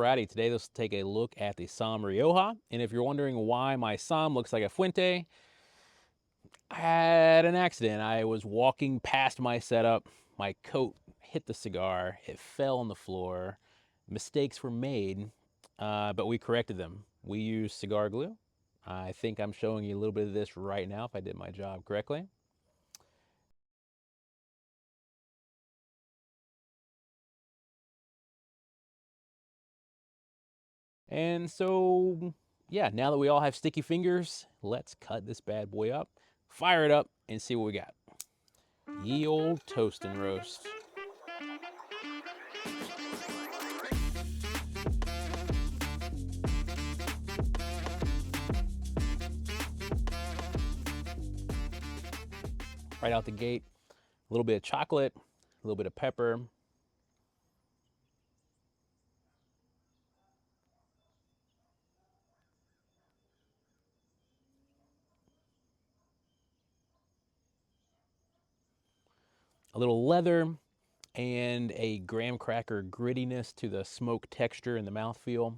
Alrighty, today let's take a look at the Somm Rioja. And if you're wondering why my Somm looks like a Fuente, I had an accident. I was walking past my setup. My coat hit the cigar. It fell on the floor. Mistakes were made, but we corrected them. We used cigar glue. I think I'm showing you a little bit of this right now if I did my job correctly. And so, yeah, now that we all have sticky fingers, let's cut this bad boy up, fire it up, and see what we got. Ye old toast and roast. Right out the gate, a little bit of chocolate, a little bit of pepper. A little leather, and a graham cracker grittiness to the smoke texture and the mouthfeel.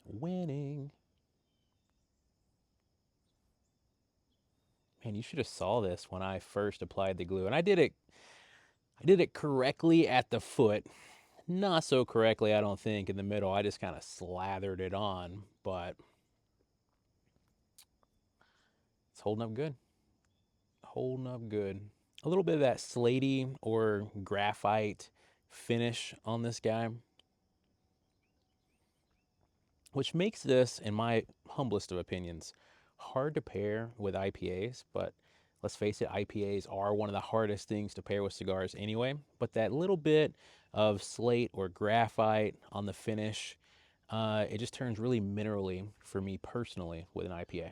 Winning. Man, you should have saw this when I first applied the glue. And I did it correctly at the foot. Not so correctly, I don't think, in the middle. I just kind of slathered it on, but it's holding up good. Holding up good. A little bit of that slaty or graphite finish on this guy, which makes this, in my humblest of opinions, hard to pair with IPAs. But let's face it, IPAs are one of the hardest things to pair with cigars anyway. But that little bit of slate or graphite on the finish, it just turns really minerally for me personally with an IPA.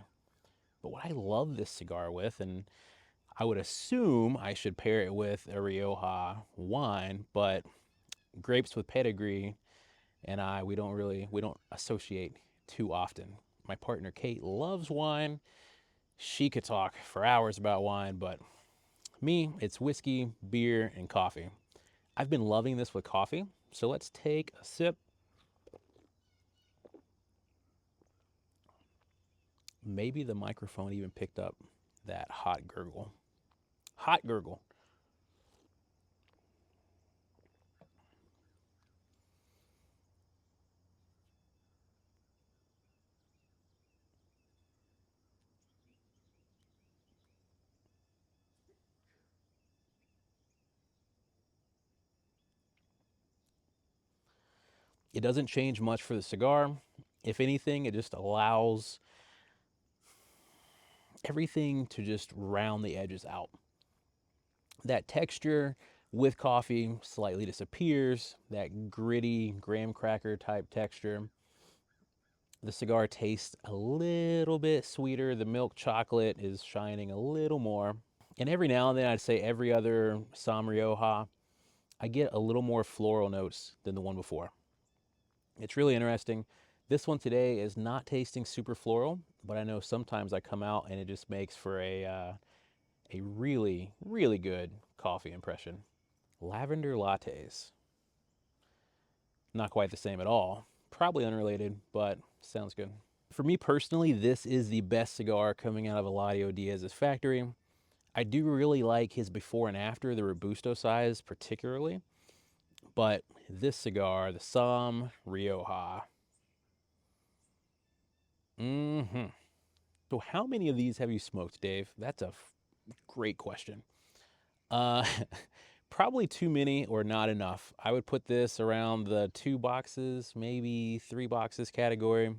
But what I love this cigar with, and I would assume I should pair it with a Rioja wine, but grapes with pedigree and we don't associate too often. My partner Kate loves wine. She could talk for hours about wine, but me, it's whiskey, beer, and coffee. I've been loving this with coffee, so let's take a sip. Maybe the microphone even picked up that hot gurgle. Hot gurgle. It doesn't change much for the cigar. If anything, it just allows everything to just round the edges out. That texture with coffee slightly disappears, that gritty graham cracker type texture. The cigar tastes a little bit sweeter. The milk chocolate is shining a little more. And every now and then, I'd say every other Somm Rioja, I get a little more floral notes than the one before. It's really interesting. This one today is not tasting super floral, but I know sometimes I come out and it just makes for a really, really good coffee impression. Lavender lattes. Not quite the same at all. Probably unrelated, but sounds good. For me personally, this is the best cigar coming out of Eladio Diaz's factory. I do really like his before and after, the Robusto size particularly. But this cigar, the Somm Rioja. Mm-hmm. So how many of these have you smoked, Dave? That's a great question. Uh, probably too many or not enough. I would put this around the 2 boxes, maybe 3 boxes category.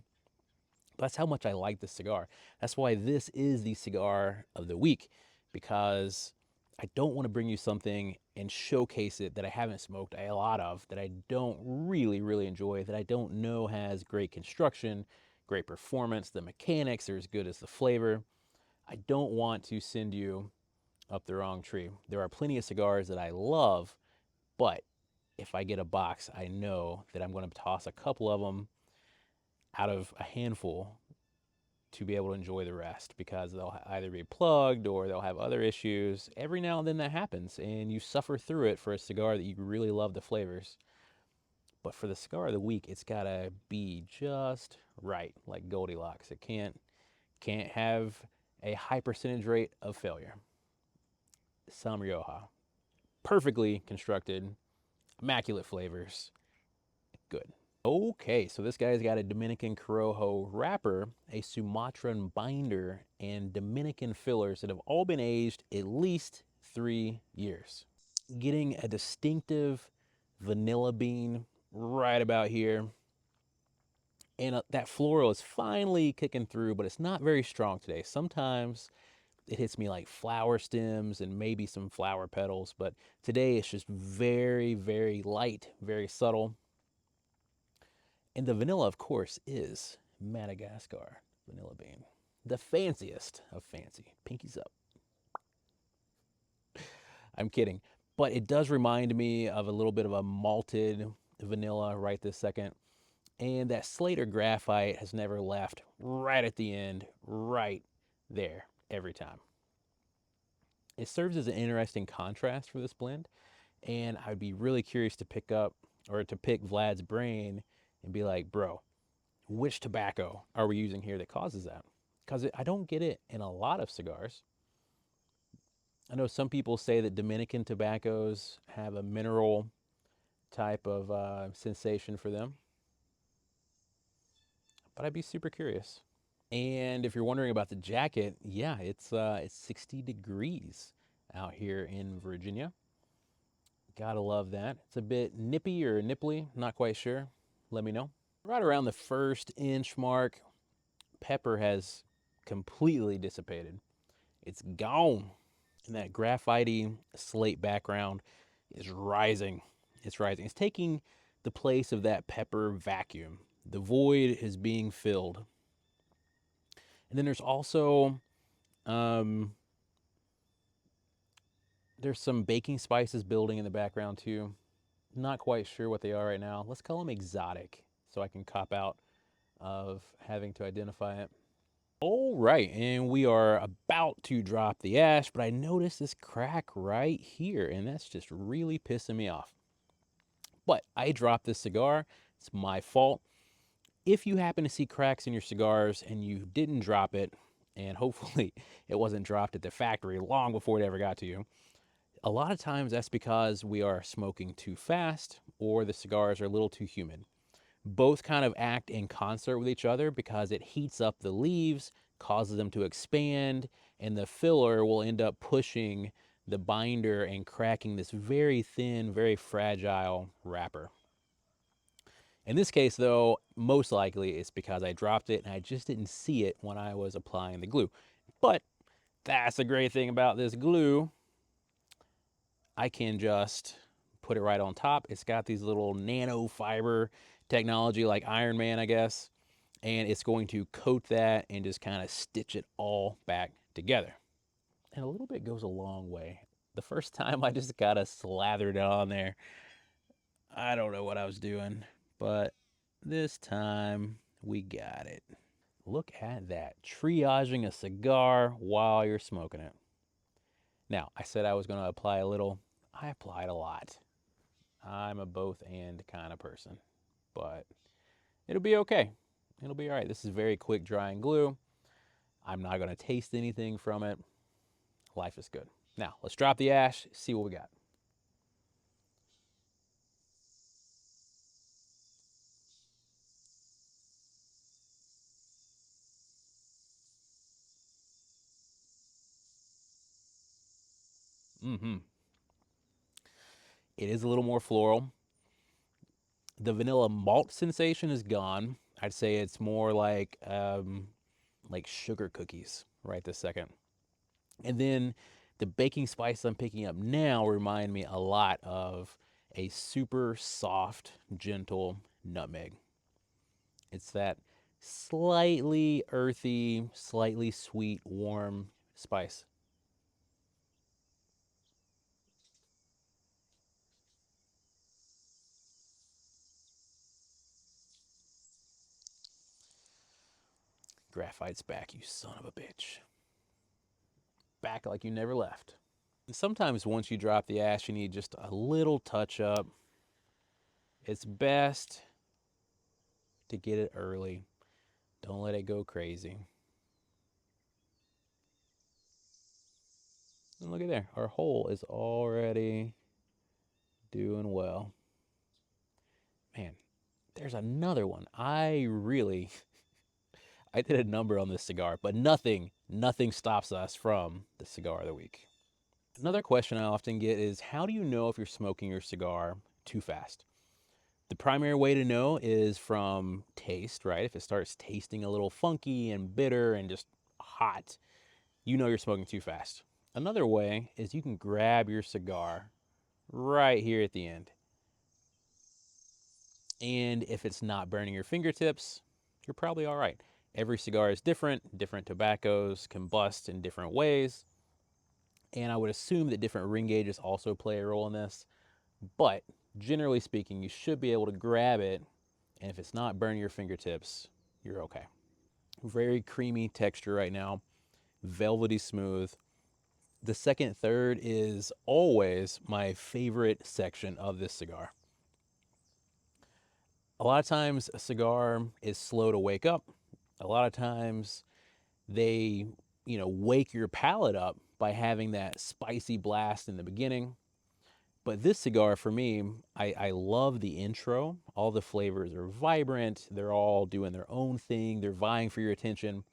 That's how much I like this cigar. That's why this is the cigar of the week, because I don't want to bring you something and showcase it that I haven't smoked a lot of, that I don't really, really enjoy, that I don't know has great construction, great performance. The mechanics are as good as the flavor. I don't want to send you up the wrong tree. There are plenty of cigars that I love, but if I get a box, I know that I'm going to toss a couple of them out of a handful to be able to enjoy the rest because they'll either be plugged or they'll have other issues. Every now and then that happens, and you suffer through it for a cigar that you really love the flavors. But for the cigar of the week, it's gotta be just right, like Goldilocks. It can't have a high percentage rate of failure. Somm Rioja, perfectly constructed, immaculate flavors, good. Okay, so this guy's got a Dominican Corojo wrapper, a Sumatran binder, and Dominican fillers that have all been aged at least 3 years. Getting a distinctive vanilla bean right about here. And that floral is finally kicking through, but it's not very strong today. Sometimes it hits me like flower stems and maybe some flower petals, but today it's just very, very light, very subtle. And the vanilla, of course, is Madagascar vanilla bean. The fanciest of fancy. Pinkies up. I'm kidding. But it does remind me of a little bit of a malted vanilla right this second. And that Slater graphite has never left right at the end, right there, every time. It serves as an interesting contrast for this blend. And I'd be really curious to pick up or to pick Vlad's brain and be like, bro, which tobacco are we using here that causes that? Because I don't get it in a lot of cigars. I know some people say that Dominican tobaccos have a mineral type of sensation for them, but I'd be super curious. And if you're wondering about the jacket, yeah, it's 60 degrees out here in Virginia. Gotta love that. It's a bit nippy or nipply, not quite sure. Let me know. Right around the 1st inch mark, pepper has completely dissipated. It's gone. And that graphite slate background is rising. It's rising. It's taking the place of that pepper vacuum. The void is being filled. And then there's also um, there's some baking spices building in the background too. Not quite sure what they are right now. Let's call them exotic so I can cop out of having to identify it. All right, and we are about to drop the ash, but I noticed this crack right here, and that's just really pissing me off. But I dropped this cigar. It's my fault. If you happen to see cracks in your cigars and you didn't drop it, and hopefully it wasn't dropped at the factory long before it ever got to you, a lot of times that's because we are smoking too fast or the cigars are a little too humid. Both kind of act in concert with each other because it heats up the leaves, causes them to expand, and the filler will end up pushing the binder and cracking this very thin, very fragile wrapper. In this case, though, most likely it's because I dropped it and I just didn't see it when I was applying the glue. But that's the great thing about this glue. I can just put it right on top. It's got these little nanofiber technology like Iron Man, I guess. And it's going to coat that and just kind of stitch it all back together. And a little bit goes a long way. The first time I just got to slathered it on there. I don't know what I was doing, but this time we got it. Look at that. Triaging a cigar while you're smoking it. Now, I said I was going to apply a little. I applied a lot. I'm a both and kind of person, but it'll be okay. It'll be all right. This is very quick drying glue. I'm not going to taste anything from it. Life is good. Now, let's drop the ash, see what we got. Mm-hmm. It is a little more floral. The vanilla malt sensation is gone. I'd say it's more like sugar cookies right this second. And then the baking spice I'm picking up now remind me a lot of a super soft, gentle nutmeg. It's that slightly earthy, slightly sweet, warm spice. Graphite's back, you son of a bitch. Back like you never left. And sometimes once you drop the ash, you need just a little touch up. It's best to get it early. Don't let it go crazy. And look at there. Our hole is already doing well. Man, there's another one. I did a number on this cigar, but nothing stops us from the cigar of the week. Another question I often get is, how do you know if you're smoking your cigar too fast? The primary way to know is from taste, right? If it starts tasting a little funky and bitter and just hot, you know you're smoking too fast. Another way is you can grab your cigar right here at the end. And if it's not burning your fingertips, you're probably all right. Every cigar is different. Different tobaccos combust in different ways. And I would assume that different ring gauges also play a role in this. But generally speaking, you should be able to grab it. And if it's not burning your fingertips, you're okay. Very creamy texture right now. Velvety smooth. The second third is always my favorite section of this cigar. A lot of times a cigar is slow to wake up. A lot of times they, wake your palate up by having that spicy blast in the beginning. But this cigar, for me, I love the intro. All the flavors are vibrant. They're all doing their own thing. They're vying for your attention.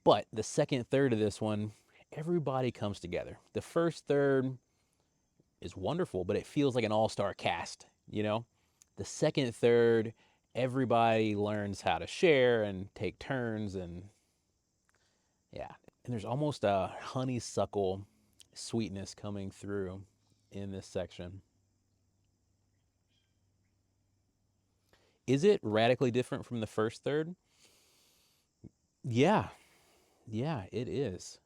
But the second third of this one, everybody comes together. The first third is wonderful, but it feels like an all-star cast, The second third, everybody learns how to share and take turns, and yeah. And there's almost a honeysuckle sweetness coming through in this section. Is it radically different from the first third? Yeah, yeah, it is.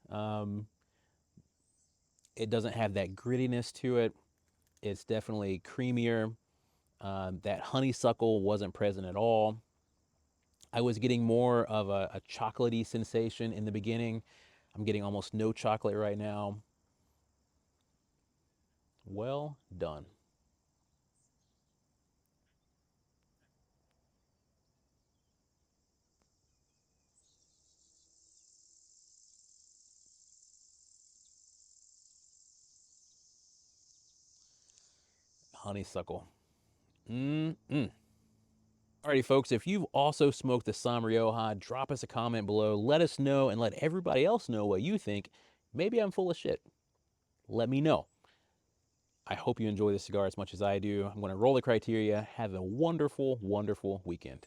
It doesn't have that grittiness to it. It's definitely creamier. That honeysuckle wasn't present at all. I was getting more of a chocolatey sensation in the beginning. I'm getting almost no chocolate right now. Well done. Honeysuckle. Mm-mm. Alrighty, folks, if you've also smoked the Somm Rioja, drop us a comment below. Let us know and let everybody else know what you think. Maybe I'm full of shit. Let me know. I hope you enjoy the cigar as much as I do. I'm going to roll the criteria. Have a wonderful, wonderful weekend.